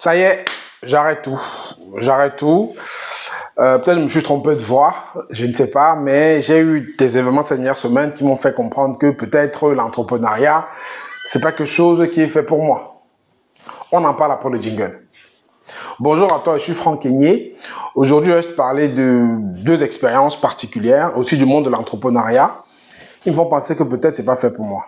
Ça y est, j'arrête tout. J'arrête tout. Peut-être que je me suis trompé de voix, je ne sais pas, mais j'ai eu des événements cette dernière semaine qui m'ont fait comprendre que peut-être l'entrepreneuriat, c'est pas quelque chose qui est fait pour moi. On en parle après le jingle. Bonjour à toi, je suis Franck Keigné. Aujourd'hui, je vais te parler de deux expériences particulières, aussi du monde de l'entrepreneuriat, qui me font penser que peut-être c'est pas fait pour moi.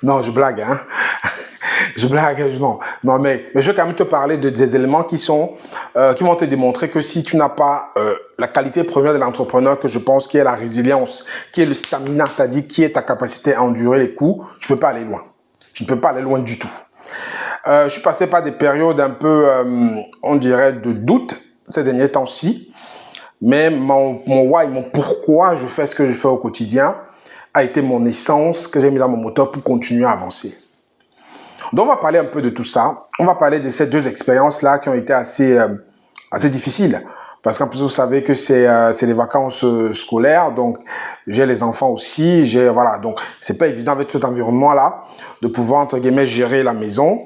Non, je blague, hein. Je blague, non, mais je vais quand même te parler des éléments qui vont te démontrer que si tu n'as pas la qualité première de l'entrepreneur, que je pense qui est la résilience, qui est le stamina, c'est-à-dire qui est ta capacité à endurer les coups, tu ne peux pas aller loin. Tu ne peux pas aller loin du tout. Je suis passé par des périodes un peu, on dirait, de doute ces derniers temps-ci, mais mon why, mon pourquoi je fais ce que je fais au quotidien a été mon essence que j'ai mis dans mon moteur pour continuer à avancer. Donc, on va parler un peu de tout ça. On va parler de ces deux expériences-là qui ont été assez difficiles. Parce qu'en plus, vous savez que c'est les vacances scolaires. Donc, j'ai les enfants aussi. Voilà. Donc, c'est pas évident avec cet environnement-là de pouvoir, entre guillemets, gérer la maison,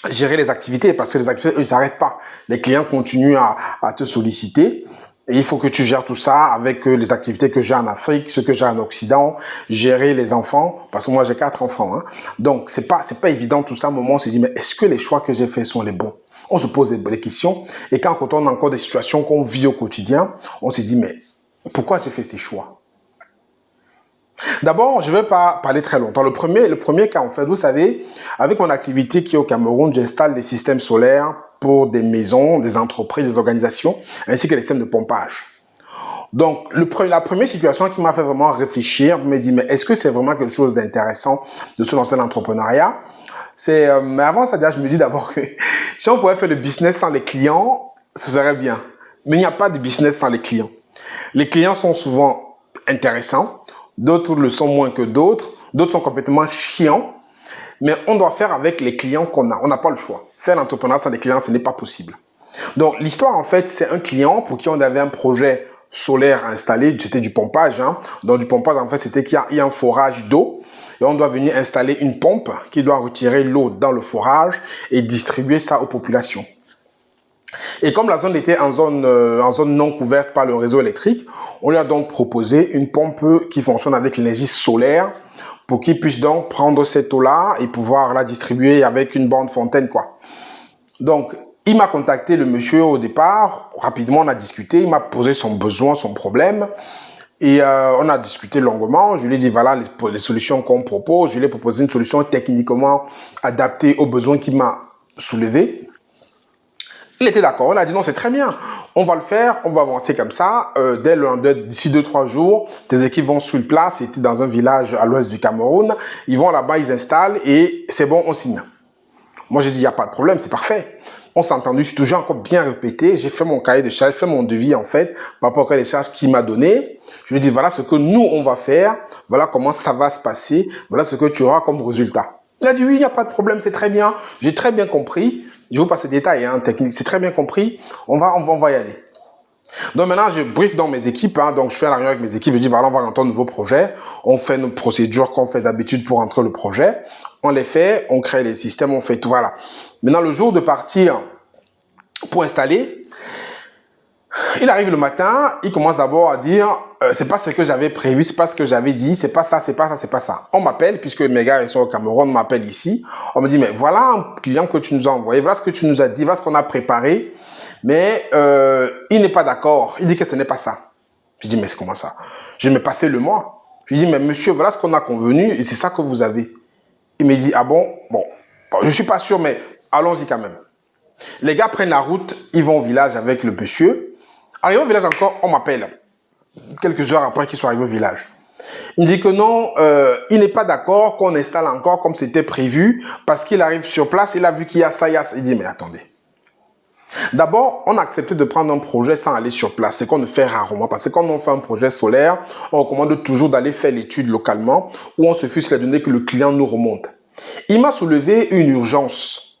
gérer les activités. Parce que les activités, eux, ils s'arrêtent pas. Les clients continuent à te solliciter. Et il faut que tu gères tout ça avec les activités que j'ai en Afrique, ce que j'ai en Occident, gérer les enfants, parce que moi j'ai 4 enfants. Hein. Donc c'est pas évident tout ça. À un moment on se dit, mais est-ce que les choix que j'ai faits sont les bons? On se pose des questions. Et quand on a encore des situations qu'on vit au quotidien, on se dit, mais pourquoi j'ai fait ces choix? D'abord, je ne vais pas parler très longtemps. Le premier cas, en fait, vous savez, avec mon activité qui est au Cameroun, j'installe des systèmes solaires pour des maisons, des entreprises, des organisations, ainsi que les systèmes de pompage. Donc, la première situation qui m'a fait vraiment réfléchir, me dit, mais est-ce que c'est vraiment quelque chose d'intéressant de se lancer dans l'entrepreneuriat? Mais avant ça, déjà, je me dis d'abord que si on pouvait faire le business sans les clients, ce serait bien. Mais il n'y a pas de business sans les clients. Les clients sont souvent intéressants, d'autres le sont moins que d'autres sont complètement chiants, mais on doit faire avec les clients qu'on a. On n'a pas le choix. Faire l'entrepreneuriat sans les clients, ce n'est pas possible. Donc, l'histoire, en fait, c'est un client pour qui on avait un projet solaire installé, c'était du pompage. Hein. Donc, du pompage, en fait, c'était qu'il y a un forage d'eau et on doit venir installer une pompe qui doit retirer l'eau dans le forage et distribuer ça aux populations. Et comme la zone était en zone non couverte par le réseau électrique, on lui a donc proposé une pompe qui fonctionne avec l'énergie solaire pour qu'il puisse donc prendre cette eau-là et pouvoir la distribuer avec une borne fontaine, quoi. Donc, il m'a contacté, le monsieur, au départ. Rapidement, on a discuté. Il m'a posé son besoin, son problème. Et on a discuté longuement. Je lui ai dit, voilà les solutions qu'on propose. Je lui ai proposé une solution techniquement adaptée aux besoins qu'il m'a soulevé. Il était d'accord, il a dit non, c'est très bien, on va le faire, on va avancer comme ça. D'ici 2-3 jours, tes équipes vont sur place, c'était dans un village à l'ouest du Cameroun. Ils vont là-bas, ils installent et c'est bon, on signe. Moi, j'ai dit, il n'y a pas de problème, c'est parfait. On s'est entendu, je suis toujours encore bien répété. J'ai fait mon cahier de charges, fait mon devis en fait, par rapport à les charges qu'il m'a donné. Je lui ai dit, voilà ce que nous, on va faire, voilà comment ça va se passer, voilà ce que tu auras comme résultat. Il a dit, oui, il n'y a pas de problème, c'est très bien, j'ai très bien compris. Je vous passe les détails hein, techniques, c'est très bien compris, on va y aller. Donc maintenant, je brief dans mes équipes, hein, donc je fais la réunion avec mes équipes, je dis voilà, on va rentrer un nouveau projet, on fait nos procédures qu'on fait d'habitude pour rentrer le projet, on les fait, on crée les systèmes, on fait tout, voilà. Maintenant, le jour de partir pour installer, il arrive le matin, il commence d'abord à dire c'est pas ce que j'avais prévu, c'est pas ce que j'avais dit, c'est pas ça, c'est pas ça, c'est pas ça. On m'appelle, puisque mes gars ils sont au Cameroun, on m'appelle ici. On me dit mais voilà un client que tu nous as envoyé, voilà ce que tu nous as dit, voilà ce qu'on a préparé, mais il n'est pas d'accord, il dit que ce n'est pas ça. Je dis mais c'est comment ça? Je me passais le mois. Je dis mais monsieur, voilà ce qu'on a convenu et c'est ça que vous avez. Il me dit ah bon, je suis pas sûr mais allons-y quand même. Les gars prennent la route, ils vont au village avec le monsieur. Arrivé au village encore, on m'appelle. Quelques heures après qu'ils soient arrivés au village. Il me dit que non, il n'est pas d'accord qu'on installe encore comme c'était prévu parce qu'il arrive sur place, il a vu qu'il y a ça, il y a ça. Il dit mais attendez. D'abord, on a accepté de prendre un projet sans aller sur place, ce qu'on ne fait rarement parce que quand on fait un projet solaire, on recommande toujours d'aller faire l'étude localement où on se fiche les données que le client nous remonte. Il m'a soulevé une urgence.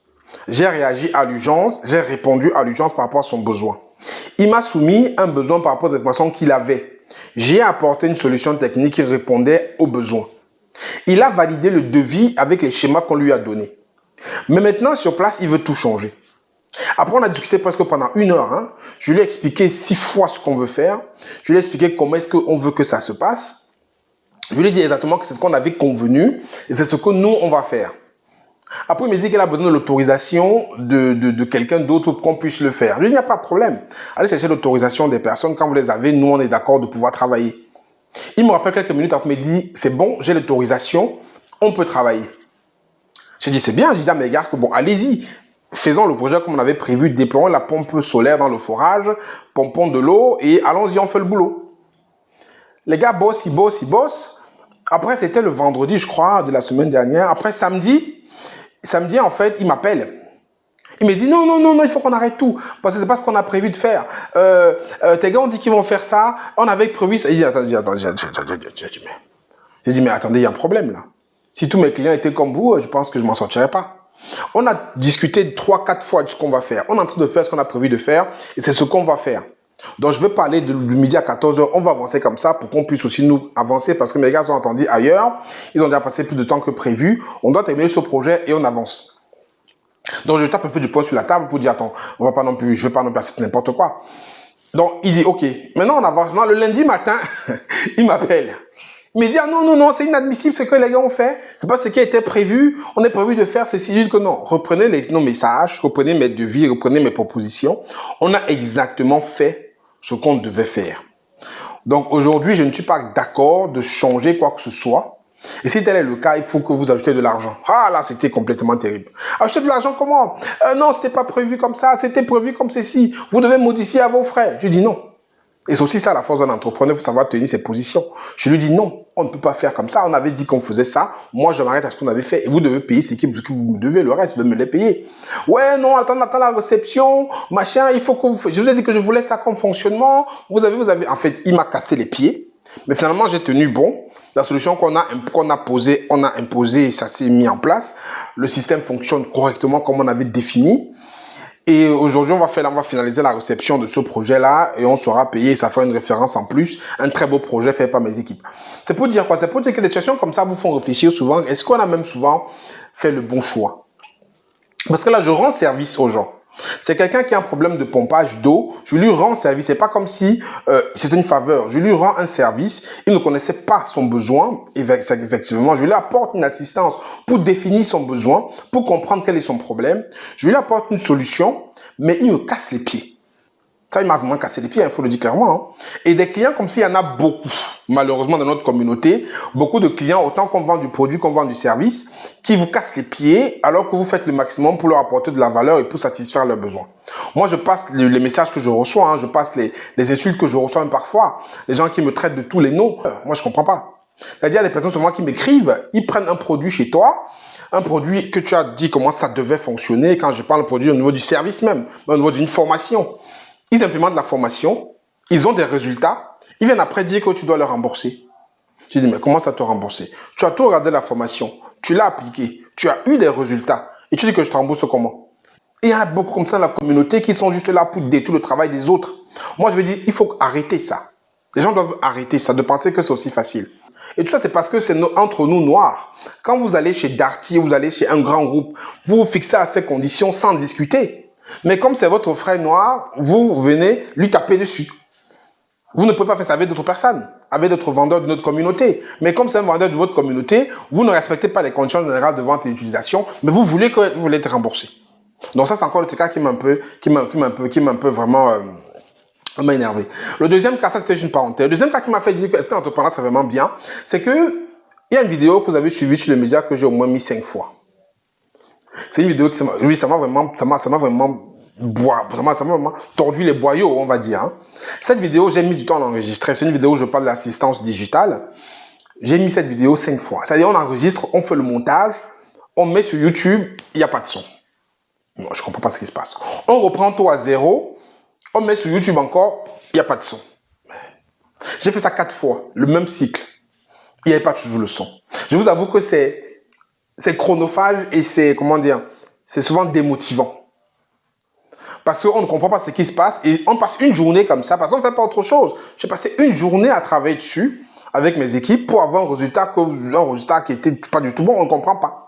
J'ai réagi à l'urgence, j'ai répondu à l'urgence par rapport à son besoin. Il m'a soumis un besoin par rapport aux informations qu'il avait. J'ai apporté une solution technique qui répondait aux besoins. Il a validé le devis avec les schémas qu'on lui a donnés. Mais maintenant, sur place, il veut tout changer. Après, on a discuté presque pendant 1 heure. Hein. Je lui ai expliqué 6 fois ce qu'on veut faire. Je lui ai expliqué comment est-ce qu'on veut que ça se passe. Je lui ai dit exactement que c'est ce qu'on avait convenu et c'est ce que nous, on va faire. Après, il me dit qu'il a besoin de l'autorisation de quelqu'un d'autre pour qu'on puisse le faire. Je lui ai dit, il n'y a pas de problème. Allez chercher l'autorisation des personnes. Quand vous les avez, nous, on est d'accord de pouvoir travailler. Il me rappelle quelques minutes après, il me dit, c'est bon, j'ai l'autorisation, on peut travailler. J'ai dit, c'est bien. J'ai dit à mes gars que bon, allez-y. Faisons le projet comme on avait prévu, déployons la pompe solaire dans le forage, pompons de l'eau et allons-y, on fait le boulot. Les gars bossent, ils bossent, ils bossent. Après, c'était le vendredi, je crois, de la semaine dernière. Après, samedi, en fait, il m'appelle. Il me dit, non, non, non, non, il faut qu'on arrête tout. Parce que c'est pas ce qu'on a prévu de faire. Tes gars ont dit qu'ils vont faire ça. On avait prévu ça. Il dit, attendez, j'ai dit, mais attendez, il y a un problème là. Si tous mes clients étaient comme vous, je pense que je m'en sortirais pas. On a discuté 3-4 fois de ce qu'on va faire. On est en train de faire ce qu'on a prévu de faire et c'est ce qu'on va faire. Donc, je veux parler du midi à 14 h. On va avancer comme ça pour qu'on puisse aussi nous avancer parce que mes gars sont entendus ailleurs. Ils ont déjà passé plus de temps que prévu. On doit terminer ce projet et on avance. Donc, je tape un peu du poing sur la table pour dire, attends, on va pas non plus, je veux pas non plus assister n'importe quoi. Donc, il dit, ok, maintenant on avance. Non, le lundi matin, il m'appelle. Il me dit, ah non, non, non, c'est inadmissible ce que les gars ont fait. C'est pas ce qui a été prévu. On est prévu de faire ceci. Je dis que non. Reprenez nos messages, reprenez mes devis, reprenez mes propositions. On a exactement fait ce qu'on devait faire. Donc aujourd'hui, je ne suis pas d'accord de changer quoi que ce soit. Et si tel est le cas, il faut que vous ajoutez de l'argent. Ah là, c'était complètement terrible. Acheter de l'argent comment? Non, c'était pas prévu comme ça, c'était prévu comme ceci. Vous devez modifier à vos frais. Je dis non. Et c'est aussi ça la force d'un entrepreneur, il faut savoir tenir ses positions. Je lui dis non, on ne peut pas faire comme ça. On avait dit qu'on faisait ça. Moi, je m'arrête à ce qu'on avait fait. Et vous devez payer ce que vous me devez. Le reste, vous devez me les payer. Ouais, non, attends la réception, machin. Il faut que vous... Je vous ai dit que je voulais ça comme fonctionnement. Vous avez. En fait, il m'a cassé les pieds. Mais finalement, j'ai tenu bon. La solution qu'on a posée, on a imposé, ça s'est mis en place. Le système fonctionne correctement comme on avait défini. Et aujourd'hui, on va finaliser la réception de ce projet-là et on sera payé. Ça fera une référence en plus. Un très beau projet fait par mes équipes. C'est pour dire quoi? C'est pour dire que des situations comme ça vous font réfléchir souvent. Est-ce qu'on a même souvent fait le bon choix? Parce que là, je rends service aux gens. C'est quelqu'un qui a un problème de pompage d'eau. Je lui rends service. C'est pas comme si c'était une faveur. Je lui rends un service. Il ne connaissait pas son besoin. Effectivement, je lui apporte une assistance pour définir son besoin, pour comprendre quel est son problème. Je lui apporte une solution, mais il me casse les pieds. Ça, il m'a vraiment cassé les pieds, il faut le dire clairement. Hein. Et des clients comme s'il y en a beaucoup, malheureusement, dans notre communauté, beaucoup de clients, autant qu'on vend du produit, qu'on vend du service, qui vous cassent les pieds alors que vous faites le maximum pour leur apporter de la valeur et pour satisfaire leurs besoins. Moi, je passe les messages que je reçois, hein, je passe les insultes que je reçois même parfois, les gens qui me traitent de tous les noms. Moi, je comprends pas. C'est-à-dire, les personnes sur moi qui m'écrivent, ils prennent un produit chez toi, un produit que tu as dit comment ça devait fonctionner, quand je parle de produit au niveau du service même, au niveau d'une formation. Ils implémentent la formation, ils ont des résultats, ils viennent après dire que tu dois leur rembourser. Je dis, mais comment ça te rembourser? Tu as tout regardé la formation, tu l'as appliqué, tu as eu des résultats, et tu dis que je te rembourse comment? Et il y en a beaucoup comme ça dans la communauté qui sont juste là pour détruire le travail des autres. Moi, je veux dire, il faut arrêter ça. Les gens doivent arrêter ça, de penser que c'est aussi facile. Et tout ça, c'est parce que c'est entre nous noirs. Quand vous allez chez Darty, vous allez chez un grand groupe, vous vous fixez à ces conditions sans discuter. Mais comme c'est votre frère noir, vous venez lui taper dessus. Vous ne pouvez pas faire ça avec d'autres personnes, avec d'autres vendeurs de notre communauté. Mais comme c'est un vendeur de votre communauté, vous ne respectez pas les conditions générales de vente et d'utilisation, mais vous voulez être remboursé. Donc ça, c'est encore le cas qui m'a vraiment énervé. Le deuxième cas, ça c'était une parenthèse. Le deuxième cas qui m'a fait dire que est-ce que l'entrepreneuriat c'est vraiment bien, c'est que il y a une vidéo que vous avez suivie sur les médias que j'ai au moins mis 5 fois. C'est une vidéo qui ça m'a vraiment tordu les boyaux, on va dire. Hein. Cette vidéo, j'ai mis du temps à l'enregistrer. C'est une vidéo où je parle de l'assistance digitale. J'ai mis cette vidéo 5 fois. C'est-à-dire, on enregistre, on fait le montage, on met sur YouTube, il n'y a pas de son. Non, je ne comprends pas ce qui se passe. On reprend tout à zéro, on met sur YouTube encore, il n'y a pas de son. J'ai fait ça 4 fois, le même cycle. Il n'y avait pas toujours le son. Je vous avoue que c'est c'est chronophage et c'est, comment dire, c'est souvent démotivant. Parce qu'on ne comprend pas ce qui se passe et on passe une journée comme ça parce qu'on ne fait pas autre chose. J'ai passé une journée à travailler dessus avec mes équipes pour avoir un résultat qui n'était pas du tout bon, on ne comprend pas.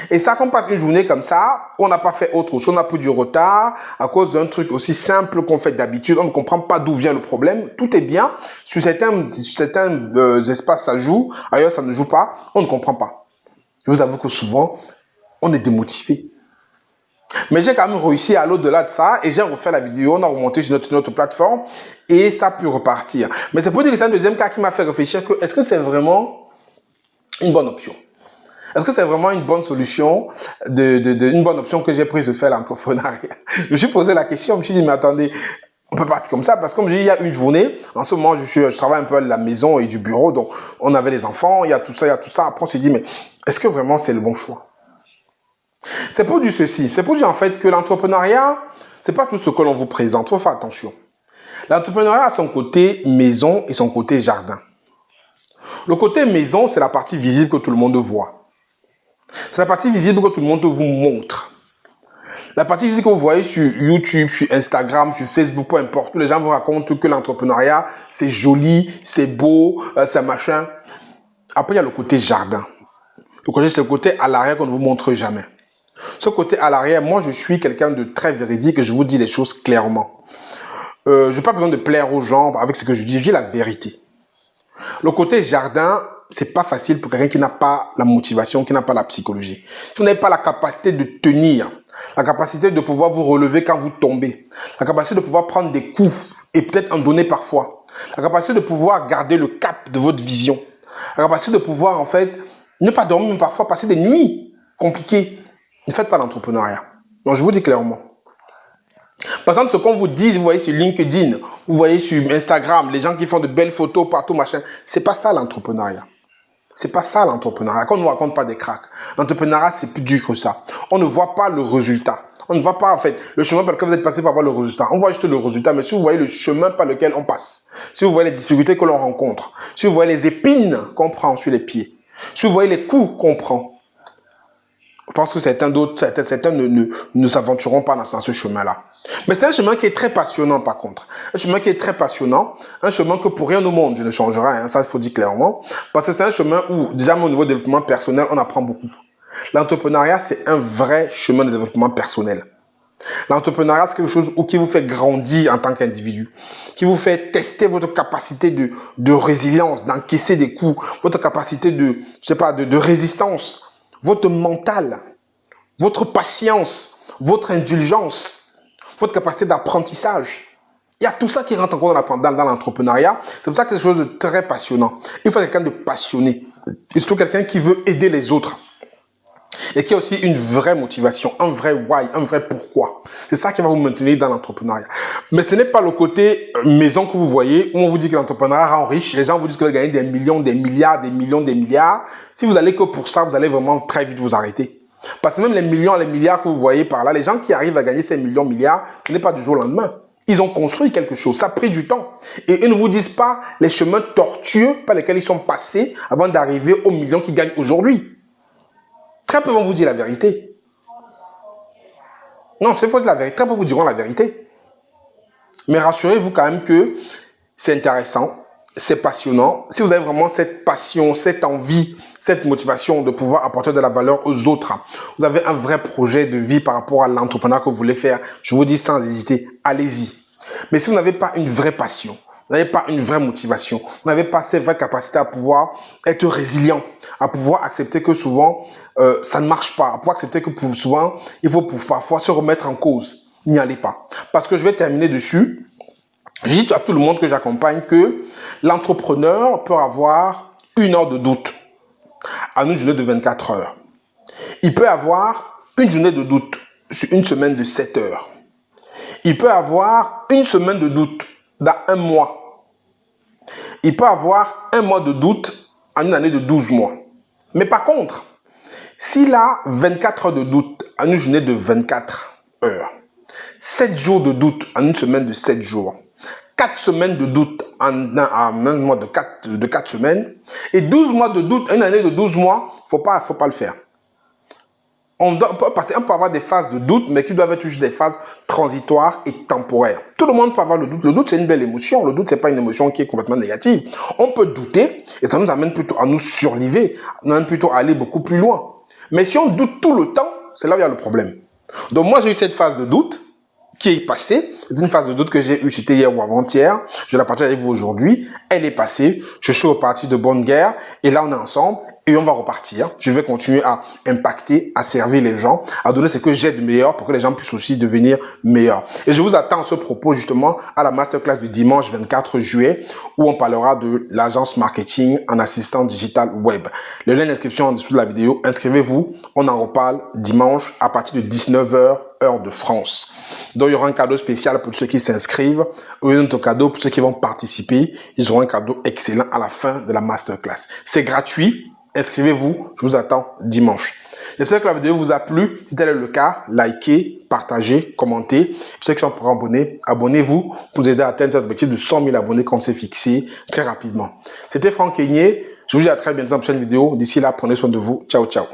Et ça, qu'on passe une journée comme ça, on n'a pas fait autre chose, on a pris du retard à cause d'un truc aussi simple qu'on fait d'habitude, on ne comprend pas d'où vient le problème, tout est bien, sur certains espaces ça joue, ailleurs ça ne joue pas, on ne comprend pas. Je vous avoue que souvent, on est démotivé. Mais j'ai quand même réussi à aller au-delà de ça et j'ai refait la vidéo, on a remonté sur notre plateforme et ça a pu repartir. Mais c'est pour dire que c'est un deuxième cas qui m'a fait réfléchir que est-ce que c'est vraiment une bonne option? Est-ce que c'est vraiment une bonne solution, une bonne option que j'ai prise de faire l'entrepreneuriat? Je me suis posé la question, je me suis dit, mais attendez, on peut partir comme ça parce que comme je dis, il y a une journée, en ce moment, je travaille un peu à la maison et du bureau, donc on avait les enfants, il y a tout ça, il y a tout ça. Après, on s'est dit, mais est-ce que vraiment c'est le bon choix? C'est pour dire ceci, c'est pour dire en fait que l'entrepreneuriat, c'est pas tout ce que l'on vous présente, il faut faire attention. L'entrepreneuriat a son côté maison et son côté jardin. Le côté maison, c'est la partie visible que tout le monde voit. C'est la partie visible que tout le monde vous montre. La partie visible que vous voyez sur YouTube, sur Instagram, sur Facebook, peu importe, les gens vous racontent que l'entrepreneuriat, c'est joli, c'est beau, c'est machin. Après, il y a le côté jardin. C'est le côté à l'arrière qu'on ne vous montre jamais. Ce côté à l'arrière, moi, je suis quelqu'un de très véridique et je vous dis les choses clairement. Je n'ai pas besoin de plaire aux gens avec ce que je dis la vérité. Le côté jardin, c'est pas facile pour quelqu'un qui n'a pas la motivation, qui n'a pas la psychologie. Si vous n'avez pas la capacité de tenir, la capacité de pouvoir vous relever quand vous tombez, la capacité de pouvoir prendre des coups et peut-être en donner parfois, la capacité de pouvoir garder le cap de votre vision, la capacité de pouvoir en fait ne pas dormir, mais parfois passer des nuits compliquées, ne faites pas l'entrepreneuriat. Donc je vous dis clairement. Par exemple, ce qu'on vous dit, vous voyez sur LinkedIn, vous voyez sur Instagram, les gens qui font de belles photos partout, machin, c'est pas ça l'entrepreneuriat. C'est pas ça l'entrepreneuriat. Qu'on ne nous raconte pas des cracks. L'entrepreneuriat, c'est plus dur que ça. On ne voit pas le résultat. On ne voit pas, en fait, le chemin par lequel vous êtes passé pour avoir le résultat. On voit juste le résultat, mais si vous voyez le chemin par lequel on passe, si vous voyez les difficultés que l'on rencontre, si vous voyez les épines qu'on prend sur les pieds, si vous voyez les coups qu'on prend, je pense que certains ne s'aventureront pas dans ce chemin-là. Mais c'est un chemin qui est très passionnant par contre. Un chemin qui est très passionnant. Un chemin que pour rien au monde je ne changerai. Hein, ça, il faut dire clairement. Parce que c'est un chemin où, déjà, au niveau de développement personnel, on apprend beaucoup. L'entrepreneuriat, c'est un vrai chemin de développement personnel. L'entrepreneuriat, c'est quelque chose qui vous fait grandir en tant qu'individu. Qui vous fait tester votre capacité de résilience, d'encaisser des coups. Votre capacité de résistance. Votre mental, votre patience, votre indulgence, votre capacité d'apprentissage. Il y a tout ça qui rentre encore dans l'entrepreneuriat. C'est pour ça que c'est quelque chose de très passionnant. Il faut quelqu'un de passionné. Et surtout quelqu'un qui veut aider les autres. Et qui a aussi une vraie motivation, un vrai why, un vrai pourquoi. C'est ça qui va vous maintenir dans l'entrepreneuriat. Mais ce n'est pas le côté maison que vous voyez, où on vous dit que l'entrepreneuriat rend riche. Les gens vous disent que vous gagnez des millions, des milliards, des millions, des milliards. Si vous allez que pour ça, vous allez vraiment très vite vous arrêter. Parce que même les millions, les milliards que vous voyez par là, les gens qui arrivent à gagner ces millions, milliards, ce n'est pas du jour au lendemain. Ils ont construit quelque chose, ça a pris du temps. Et ils ne vous disent pas les chemins tortueux par lesquels ils sont passés avant d'arriver aux millions qu'ils gagnent aujourd'hui. Très peu vont vous dire la vérité. Non, c'est faux de la vérité. Très peu vous diront la vérité. Mais rassurez-vous quand même que c'est intéressant, c'est passionnant. Si vous avez vraiment cette passion, cette envie, cette motivation de pouvoir apporter de la valeur aux autres, vous avez un vrai projet de vie par rapport à l'entrepreneuriat que vous voulez faire, je vous dis sans hésiter, allez-y. Mais si vous n'avez pas une vraie passion, vous n'avez pas une vraie motivation, vous n'avez pas cette vraie capacité à pouvoir être résilient, à pouvoir accepter que souvent, ça ne marche pas, à pouvoir accepter que souvent, il faut parfois se remettre en cause. N'y allez pas. Parce que je vais terminer dessus. Je dis à tout le monde que j'accompagne que l'entrepreneur peut avoir 1 heure de doute en une journée de 24 heures. Il peut avoir une journée de doute sur une semaine de 7 heures. Il peut avoir une semaine de doute dans un mois. Il peut avoir 1 mois de doute en une année de 12 mois. Mais par contre, s'il a 24 heures de doute en une journée de 24 heures, 7 jours de doute en une semaine de 7 jours, 4 semaines de doute en un mois de 4 semaines, et 12 mois de doute en une année de 12 mois, faut pas le faire. On peut avoir des phases de doute, mais qui doivent être juste des phases transitoires et temporaires. Tout le monde peut avoir le doute. Le doute, c'est une belle émotion. Le doute, c'est pas une émotion qui est complètement négative. On peut douter et ça nous amène plutôt à nous surliver, nous amène plutôt à aller beaucoup plus loin. Mais si on doute tout le temps, c'est là où il y a le problème. Donc moi, j'ai eu cette phase de doute qui est passée. C'est une phase de doute que j'ai eue, c'était hier ou avant-hier. Je la partage avec vous aujourd'hui. Elle est passée. Je suis reparti de bonne guerre. Et là, on est ensemble et on va repartir. Je vais continuer à impacter, à servir les gens, à donner ce que j'ai de meilleur pour que les gens puissent aussi devenir meilleurs. Et je vous attends à ce propos justement à la masterclass du dimanche 24 juillet où on parlera de l'agence marketing en assistant digital web. Le lien d'inscription en dessous de la vidéo. Inscrivez-vous. On en reparle dimanche à partir de 19 h heure de France. Donc, il y aura un cadeau spécial pour ceux qui s'inscrivent. Ou un autre cadeau pour ceux qui vont participer. Ils auront un cadeau excellent à la fin de la masterclass. C'est gratuit. Inscrivez-vous. Je vous attends dimanche. J'espère que la vidéo vous a plu. Si tel est le cas, likez, partagez, commentez. Pour ceux qui sont pas abonnés, abonnez-vous pour nous aider à atteindre cet objectif de 100 000 abonnés qu'on s'est fixé très rapidement. C'était Franck Keigné. Je vous dis à très bientôt dans la prochaine vidéo. D'ici là, prenez soin de vous. Ciao, ciao.